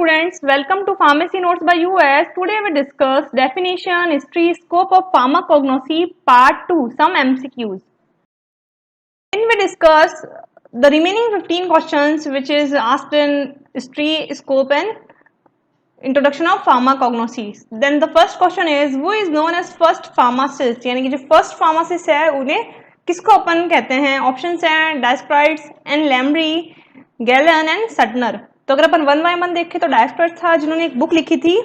students, welcome to Pharmacy Notes by US. Today we discuss definition, history, scope of pharmacognosy, part 2, some MCQs. Then we discuss the remaining 15 questions which is asked in history, scope and introduction of pharmacognosy. Then the first question is, who is known as first pharmacist? यानी कि जो first pharmacist है उन्हें किसको अपन कहते हैं? Options हैं डायस्क्राइट्स and लैम्ब्री, gallon and Santner. तो अगर अपन वन बाय वन देखें तो डायस्क्राइट्स था जिन्होंने एक बुक लिखी थी,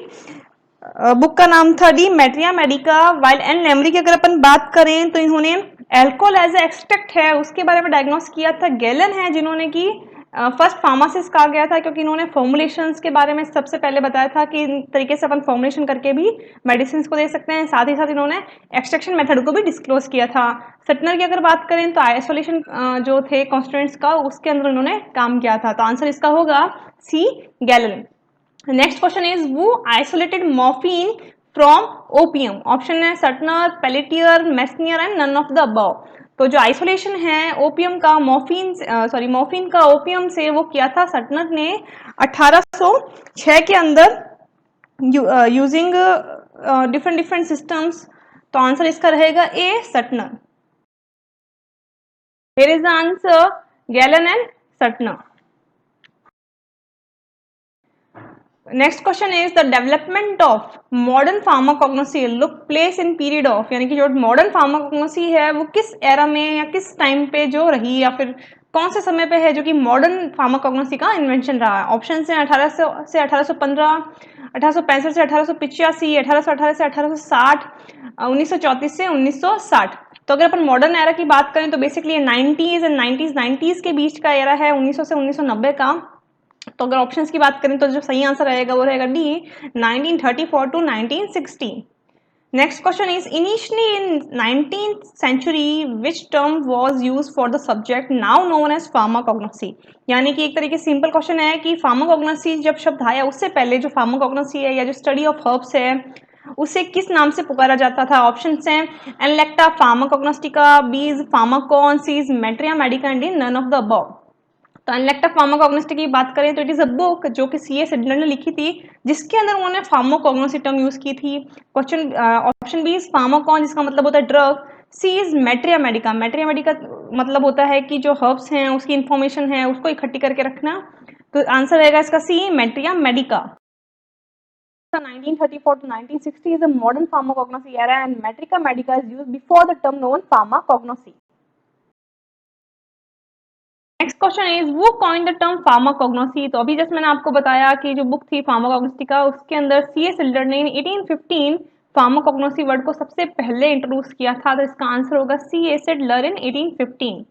बुक का नाम था D materia Medica. While and लैम्ब्री की अगर अपन बात करें तो इन्होंने एल्कोहल एज ए एक्सट्रैक्ट है उसके बारे में डायग्नोस किया था. गैलन है जिन्होंने की फर्स्ट फार्मासिस्ट कहा गया था क्योंकि इन्होंने फॉर्मुलेशंस के बारे में सबसे पहले बताया था कि इन तरीके से अपन फॉर्मुलेशन करके भी मेडिसिन को दे सकते हैं. साथ ही साथ इन्होंने एक्सट्रैक्शन मेथड को भी डिस्क्लोज किया था. सटनर की अगर बात करें तो आइसोलेशन जो थे कॉन्स्टिट्यूएंट्स का उसके अंदर उन्होंने काम किया था. तो आंसर इसका होगा C, Galen. Next question is who isolated morphine from opium. Option है Serturner, Pelletier, Mesnier and none of the above. तो जो आइसोलेशन है ओपियम का मॉर्फिन का ओपियम से वो किया था सटनर ने 1806 के अंदर यूजिंग डिफरेंट सिस्टम्स. तो आंसर इसका रहेगा A, Serturner. Here is the answer, Galen and Serturner. Next question is the development of modern pharmacognosy took place in period of. यानी कि जो मॉडर्न फार्माकोग्नोसी है वो किस एरा में या किस टाइम पे जो रही या फिर कौन से समय पे है जो कि मॉडर्न फार्माकोग्नोसी का इन्वेंशन रहा है. ऑप्शन है 1800 से 1815, 1865 से 1885, 1818 से 1860, 1934 से 1960. तो अगर अपन मॉडर्न एरा की बात करें तो बेसिकली 90s के बीच का एरा है 1900 से 1990 का. तो अगर ऑप्शंस की बात करें तो जो सही आंसर रहेगा वो रहेगा D, 1934 to 1960. Next question is initially in 19th century which term was used for the subject now known as pharmacognosy. यानी कि एक तरीके सिंपल क्वेश्चन है कि फार्माकोग्नोसी जब शब्द आया उससे पहले जो फार्माकोग्नोसी है या जो स्टडी ऑफ हर्ब्स है उसे किस नाम से पुकारा जाता था. ऑप्शन हैं Analecta Pharmacognostica, B is pharmakon, C is materia medica and none of the above. तो एनलेक्टा फार्माकोग्नोस्टिका की बात करें तो इट इज अ बुक जो कि सी एस सिडलर ने लिखी थी जिसके अंदर उन्होंने फार्माकोग्नोसी टर्म यूज की थी. Question option B is pharmakon जिसका मतलब होता है drug. C is materia medica. Materia medica मतलब होता है कि जो हर्ब्स हैं उसकी इंफॉर्मेशन है उसको इकट्ठी करके रखना. तो आंसर रहेगा इसका सी, materia Medica. 1934 to 1960 is a modern pharmacognosy era and metrica medica is used before the term known pharmacognosy. Next question is वो कॉइन द टर्म फार्माकोग्नोसी. तो अभी जस्ट मैंने आपको बताया कि जो बुक थी फार्माकोग्नोस्टिका उसके अंदर सी एस सिल्डर ने 1815 फार्माकोग्नोसी वर्ड को सबसे पहले इंट्रोड्यूस किया था. तो इसका आंसर होगा C A Seydler in 1815.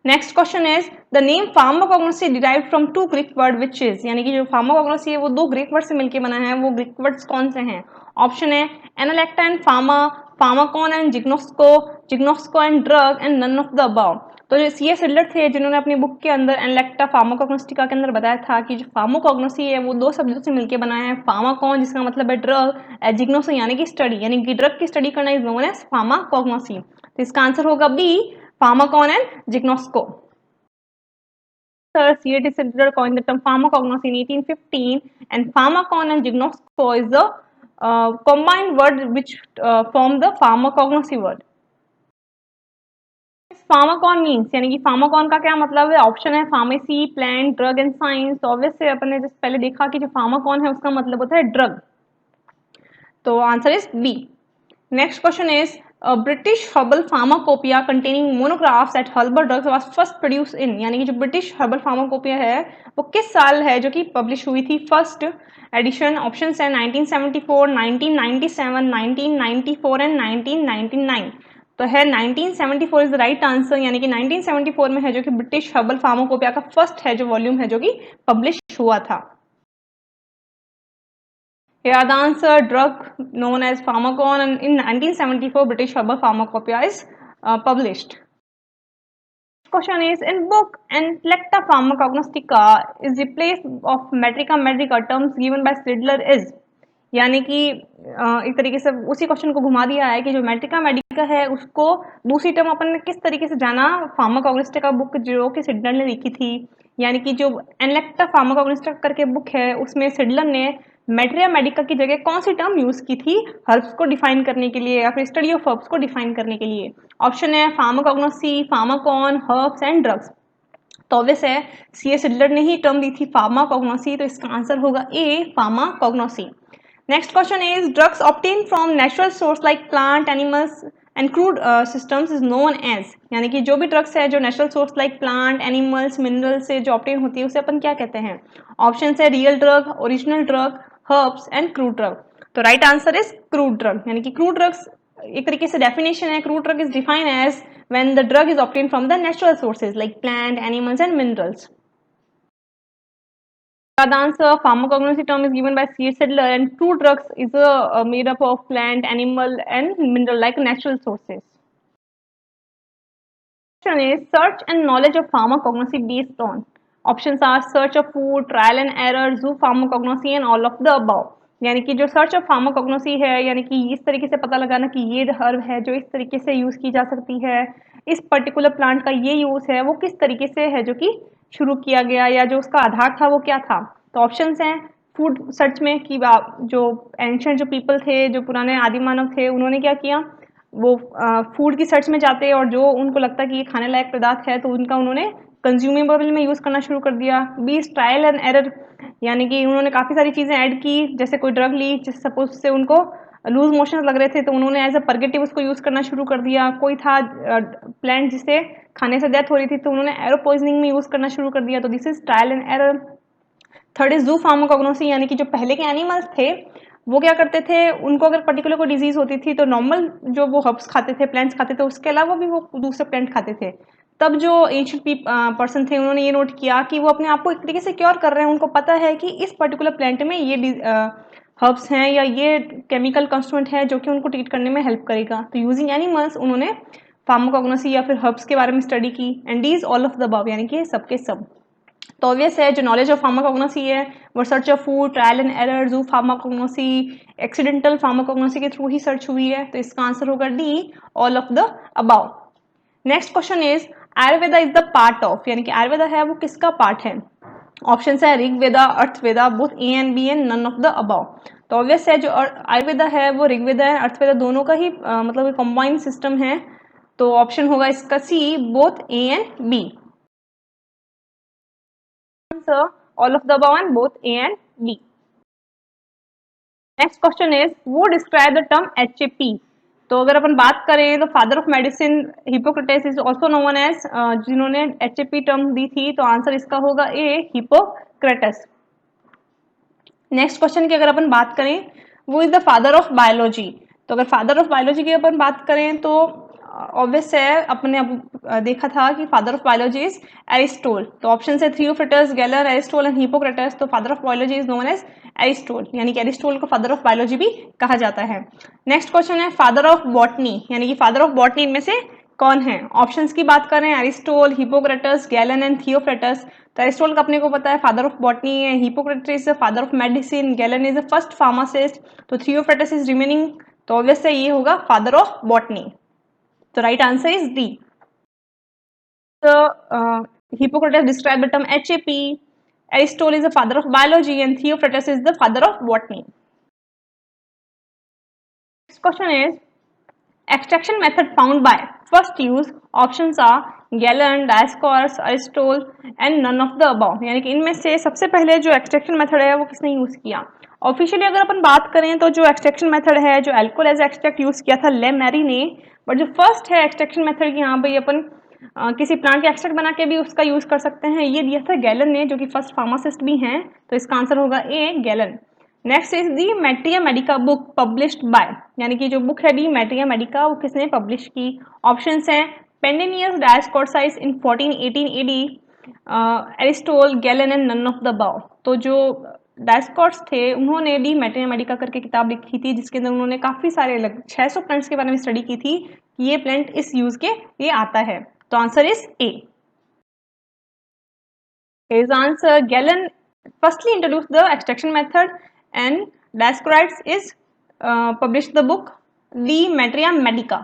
Next question is the name pharmacognosy derived from two Greek word which is. यानी कि जो फार्माकोग्नोसी है वो दो ग्रीक वर्ड से मिलकर बना है. वो ग्रीक वर्ड्स कौन से हैं? ऑप्शन है analecta and pharma, pharmakon and gnosco and drug and none of the above. तो जो सी एस सिल्डर थे जिन्होंने अपनी बुक के अंदर एनलेक्टा फार्माकोग्नोस्टिका के अंदर बताया था कि जो फार्माकोग्नोसी है वो दो शब्दों से मिलकर बना है. फार्माकॉन जिसका मतलब है ड्रग, जिग्नोसो यानी कि स्टडी यानी कि ड्रग की स्टडी करना इज नोन एज फार्माकोग्नोसी. तो इसका आंसर होगा B, pharmakon and gnosco. Sir, C.A.T. Siddler coined the term pharmacognosy in 1815, and pharmacon and gignosco is the combined word which form the pharmacognosy word. Pharmacon means यानी कि Pharmacon का क्या मतलब है? Option है pharmacy, plant, drug and science. तो obviously अपन ने just पहले देखा कि जो फार्माकॉन है उसका मतलब होता है ड्रग. तो answer is B. Next question is British herbal pharmacopoeia containing monographs at herbal drugs was first produce in. यानी कि जो ब्रिटिश हर्बल फार्माकोपिया है वो किस साल है जो कि पब्लिश हुई थी फर्स्ट एडिशन? ऑप्शंस है 1974, 1997, 1994 एंड 1999. तो है 1974 इज द राइट आंसर. यानी कि 1974 में है जो कि ब्रिटिश हर्बल फार्माकोपिया का फर्स्ट है जो वॉल्यूम है जो कि पब्लिश हुआ था. Here are the answer, drug known as Pharmacon, and in 1974 British Herbal Pharmacopoeia is published. Question is in book Enclecta Pharmacognostica is the place of Metrica Medica terms given by Siddler is. यानी कि एक तरीके से उसी question को घुमा दिया है कि जो मेडिका मेडिका है उसको दूसरी टर्म अपन ने किस तरीके से जाना, फार्माकोग्नोस्टिका बुक जो कि सिडलर ने लिखी थी, यानी कि जो एनलेक्टा फार्माकोग्नोस्टिका करके बुक है उसमें सिडलर ने मेटेरिया मेडिका की जगह कौन सी टर्म यूज की थी हर्ब्स को डिफाइन करने के लिए या फिर स्टडी ऑफ हर्ब्स को डिफाइन करने के लिए। ऑप्शन है pharmacognosy, Pharmacon, herbs and drugs. तो ऑब्वियस है सी एस सिडलर ने ही टर्म दी थी फार्माकोग्नोसी, तो इसका आंसर होगा ए pharmacognosy. Next question is drugs obtained from natural source like plant, animals and crude systems is known as, यानी कि जो भी ड्रग्स है जो natural source like plant, animals, mineral से जो ऑब्टेन होती है उसे अपन क्या कहते हैं? ऑप्शन है real drug, original drug, herbs and crude drug. तो right answer is crude drug, यानी कि क्रूड ड्रग्स एक तरीके से डेफिनेशन है, crude drug is defined as when the drug is obtain from the natural sources like plant, animals and minerals. The answer pharmacognosy term is given by C. Sedler, and true drugs is made up of plant, animal, and mineral like natural sources. Question is search and knowledge of pharmacognosy based on. Options are search of food, trial and error, zoo pharmacognosy, and all of the above. यानी कि जो search of pharmacognosy है यानी कि इस तरीके से पता लगाना कि ये हर्ब है जो इस तरीके से यूज की जा सकती है, इस पर्टिकुलर प्लांट का ये यूज है, वो किस तरीके से है जो कि शुरू किया गया या जो उसका आधार था वो क्या था। तो ऑप्शंस हैं फूड सर्च में कि जो एंशियंट जो पीपल थे, जो पुराने आदि मानव थे, उन्होंने क्या किया, वो फूड की सर्च में जाते और जो उनको लगता कि ये खाने लायक पदार्थ है तो उनका उन्होंने कंज्यूमेबल में यूज करना शुरू कर दिया। 20 ट्रायल एंड एरर, यानी कि उन्होंने काफी सारी चीजें ऐड की, जैसे कोई ड्रग ली जैसे सपोज से उनको लूज मोशन लग रहे थे तो उन्होंने एज अ परगेटिव उसको यूज करना शुरू कर दिया। कोई था प्लांट जिसे खाने से डेथ हो रही थी तो उन्होंने एरो पॉइजनिंग में यूज करना शुरू कर दिया। तो this is trial and error. Third is जू फार्माकोग्नोसी, यानी कि जो पहले के एनिमल्स थे वो क्या करते थे, उनको अगर पर्टिकुलर कोई डिजीज होती थी तो नॉर्मल जो वो हर्ब्स खाते थे, प्लांट्स खाते थे, उसके अलावा भी वो दूसरे प्लांट खाते थे। तब जो एंशिएंट पर्सन थे उन्होंने ये नोट किया कि वो अपने आप को एक तरीके से क्योर कर रहे हैं, उनको पता है कि इस पर्टिकुलर प्लांट में ये हर्ब्स हैं या ये केमिकल कंस्टिट्यूएंट है जो कि उनको ट्रीट करने में हेल्प करेगा। तो यूजिंग एनिमल्स उन्होंने फार्माकोग्नोसी या फिर हर्ब्स के बारे में स्टडी की, and these all of the above, यानी कि सबके सब। तो ऑब्वियस है जो नॉलेज ऑफ फार्माकोग्नोसी है वो search of food, trial and error, जू फार्माकोग्नोसी, एक्सीडेंटल फार्माकोग्नोसी के थ्रू ही सर्च हुई है। तो इसका आंसर होगा D all of the about. Next question is Ayurveda is the part of, यानी कि आयुर्वेदा है वो किसका पार्ट है। ऑप्शन है Rigveda, Atharvaveda, both A and B and none of the above. तो ऑब्वियस है जो आयुर्वेदा है वो ऋग्वेदा एंड अर्थवेदा दोनों का ही मतलब कंबाइंड सिस्टम है। तो ऑप्शन होगा इसका C, both A and B. Answer all of the above and both A and B. Next question is who describe the term HAP? तो अगर अपन बात करें तो father of medicine Hippocrates is also known as, जिन्होंने HAP term दी थी, तो आंसर इसका होगा ए, हिपोक्रेटस। नेक्स्ट क्वेश्चन की अगर अपन बात करें वो is the father of biology. तो अगर फादर ऑफ बायोलॉजी की अपन बात करें तो ऑब्वियस है अपने अब देखा था कि father of biology is Aristotle. तो ऑप्शन है Theophrastus, Galen, Aristotle and Hippocrates. तो father of biology is known as Aristotle, यानी कि एरिस्टोल को फादर ऑफ बायोलॉजी भी कहा जाता है। नेक्स्ट क्वेश्चन है फादर ऑफ बॉटनी, यानी कि फादर ऑफ बॉटनी इनमें से कौन है। ऑप्शंस की बात करें एरिस्टोल, हिपोक्रेटस, गैलन एंड थियोफ्रिटस। तो एरिस्टोल का अपने को पता है फादर ऑफ बॉटनी है, Hippocrates is father of medicine, gallon is the first pharmacist, तो थियोफ्रिटस इज रिमेनिंग। तो ऑब्वियस है ये होगा फादर ऑफ बॉटनी। तो right answer is D. Hippocrates described the term HAP, Aristotle is the father of biology and Theophrastus is the father of botany. Next question is extraction method found by first use. Options are Galen, Dioscorus, Aristotle and none of the above, यानी कि इनमें से सबसे पहले जो extraction method है वो किसने यूज किया। ऑफिशियली अगर अपन बात करें तो जो एक्सट्रैक्शन मेथड है जो अल्कोहल एज एक्सट्रैक्ट यूज किया था ले मैरी ने, बट जो फर्स्ट है एक्सट्रैक्शन मेथड की यहाँ भाई अपन किसी प्लांट के एक्सट्रैक्ट बना के भी उसका यूज कर सकते हैं, ये दिया था गैलन ने जो कि फर्स्ट फार्मासिस्ट भी हैं। तो इसका आंसर होगा A, Galen. Next is the materia medica book published by, यानी कि जो बुक है दी मैट्रिया मेडिका वो किसने पब्लिश की। ऑप्शंस हैं Pedanius Dioscorides in 1418 AD, Aristotle, Galen and none of the above. तो जो डायस्कॉर्स थे उन्होंने डी मैट्रिया मेडिका करके किताब लिखी थी जिसके अंदर उन्होंने काफी सारे 600 प्लांट्स के बारे में स्टडी की थी कि ये प्लांट इस यूज के लिए आता है। तो answer is A. His answer Galen firstly introduced the extraction method and Dioscorides is published the book De Materia Medica.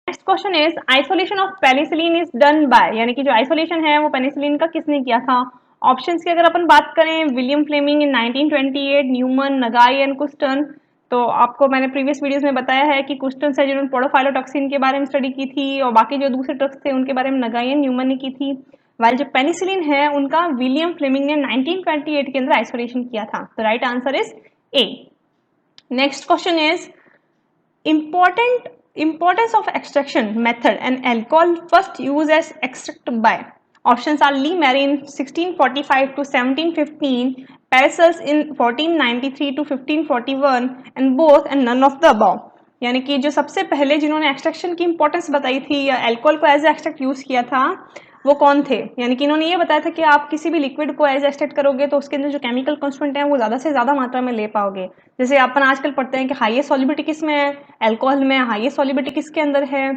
Next question is isolation of penicillin is done by, यानी कि जो isolation है वो पेनिसिलिन का किसने किया था? Options की अगर अपन बात करें, William Fleming in 1928, Newman, Nagai and Kusten. तो आपको मैंने प्रीवियस वीडियोस में बताया है कि कुस्टन से जिन्होंने पोडोफाइलोटॉक्सिन के बारे में स्टडी की थी और बाकी जो दूसरे ड्रग्स थे उनके बारे में नगाई एंड न्यूमन ने की थी, वाइल जो पेनिसिलिन है उनका विलियम फ्लेमिंग ने 1928 के अंदर आइसोलेशन किया था। तो right answer is A. Next question is importance of extraction method and alcohol first used as extract by. Options are Lee Mary in 1645 to 1715, Paracelsus in 1493 to 1541, and both and none of the above. यानी कि जो सबसे पहले जिन्होंने extraction की importance बताई थी या अल्कोहल को एज एक्सट्रैक्ट यूज किया था वो कौन थे? यानी कि इन्होंने ये बताया था कि आप किसी भी लिक्विड को एज एक्सट्रैक्ट करोगे तो उसके अंदर जो केमिकल कॉन्स्टेंट है वो ज़्यादा से ज़्यादा मात्रा में ले पाओगे। जैसे अपन आजकल पढ़ते हैं कि हाईएस्ट सॉल्युबिलिटी किस में है, अल्कोहल में। हाईएस्ट सॉल्युबिलिटी किसके अंदर है?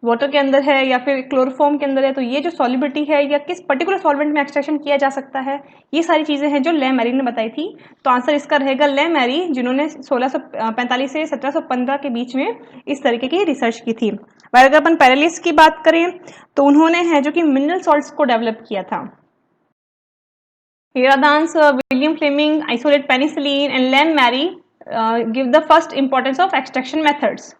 वाटर के अंदर है या फिर क्लोरोफॉर्म के अंदर है। तो ये जो सॉल्युबिलिटी है या किस पर्टिकुलर सॉल्वेंट में एक्सट्रैक्शन किया जा सकता है, ये सारी चीज़ें हैं जो ले मैरी ने बताई थी। तो आंसर इसका रहेगा ले मैरी, जिन्होंने 1645 से 1715 के बीच में इस तरीके की रिसर्च की थी। वह अगर अपन पैरालिस की बात करें तो उन्होंने है जो कि मिनरल सॉल्ट्स को डेवलप किया था। Here are the answer. William Fleming isolate penicillin and Lem Mary give the first importance of extraction methods.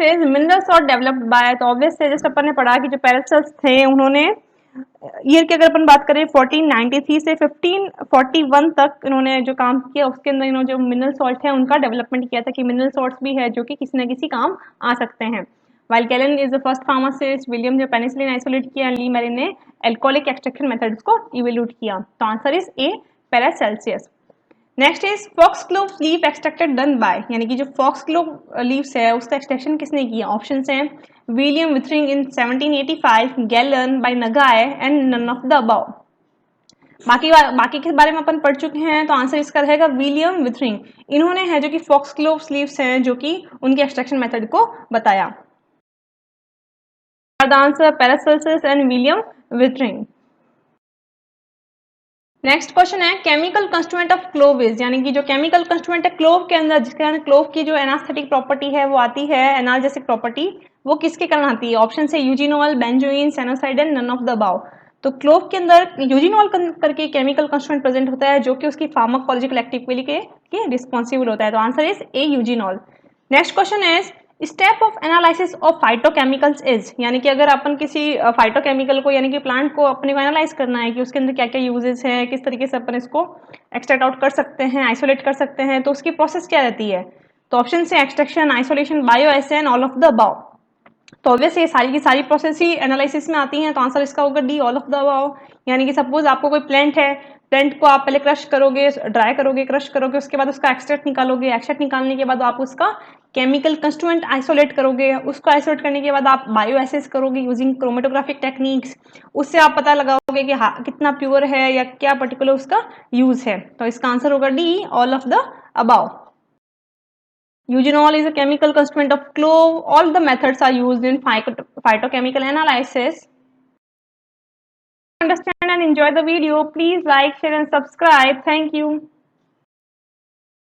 Says mineral salt developed by, तो ऑब्वियस से जैसे अपन ने पढ़ा कि जो पैरासेल्स थे उन्होंने ईयर की अगर अपन बात करें 1493 से 1541 तक इन्होंने जो काम किया उसके अंदर इन्होंने जो मिनरल सॉल्ट है उनका डेवलपमेंट किया था कि मिनरल सॉल्ट्स भी है जो कि किसी न किसी काम आ सकते हैं। While Galen is the first pharmacist, William जो पेनिसिलिन आइसोलेट किया, ली मैरी ने एल्कोहलिक एक्सट्रैक्शन मेथड्स को इवेल्यूट किया। तो answer is A, Paracelsus. Next is foxglove leaf extracted done by, यानी कि जो फॉक्सग्लोव लीव्स है उसका एक्सट्रैक्शन किसने किया? ऑप्शंस हैं William Withering in 1785, Galen by Nagai and none of the above. बाकी के बारे में अपन पढ़ चुके हैं, तो आंसर इसका रहेगा विलियम विथरिंग। इन्होंने है जो कि फॉक्सग्लोव लीव्स हैं जो कि उनके एक्सट्रैक्शन मेथड को बताया। The answer Paracelsus and William Wittering. Next question है chemical constituent of clove is, यानी कि जो केमिकल कंस्टिट्यूएंट है क्लोव के अंदर, जिसके अंदर क्लोव की जो एनास्थेटिक प्रॉपर्टी है वो आती है, एनाल्जेसिक प्रॉपर्टी, वो किसके कारण आती है? ऑप्शन है eugenol, benzoin, sennoside and none of the above. तो क्लोव के अंदर यूजिनोल करके केमिकल कंस्टिट्यूएंट प्रेजेंट होता है जो कि उसकी फार्माकोलॉजिकल एक्टिविटी के रिस्पॉन्सिबल होता है। तो answer is A, eugenol. Next question is step of analysis of phytochemicals is, यानी कि अगर अपन किसी फाइटोकेमिकल को यानी कि प्लांट को अपने को एनालाइज करना है कि उसके अंदर क्या क्या यूजेस हैं, किस तरीके से अपन इसको एक्सट्रैक्ट आउट कर सकते हैं, आइसोलेट कर सकते हैं, तो उसकी प्रोसेस क्या रहती है? तो ऑप्शन से extraction, isolation, bio एसेन, all of the above. तो ऑब्वियसली सारी की सारी प्रोसेस ही एनालिसिस में आती हैं। तो आंसर इसका होगा D, all of the above. यानी कि सपोज आपको कोई प्लांट है, प्लांट को आप पहले क्रश करोगे, ड्राई करोगे, क्रश करोगे, उसके बाद उसका एक्सट्रैक्ट निकालोगे, एक्सट्रैक्ट निकालने के बाद आप उसका केमिकल कंस्टिट्यूएंट आइसोलेट करोगे, उसको आइसोलेट करने के बाद आप बायो एसेस करोगे यूजिंग क्रोमेटोग्राफिक टेक्निक्स, उससे आप पता लगाओगे कि कितना प्योर है या क्या पर्टिकुलर उसका यूज है। तो इसका आंसर होगा D, all of the above. Eugenol is a chemical constituent of clove. All the methods are used in phytochemical analysis. Understand and enjoy the video. Please like, share and subscribe. Thank you.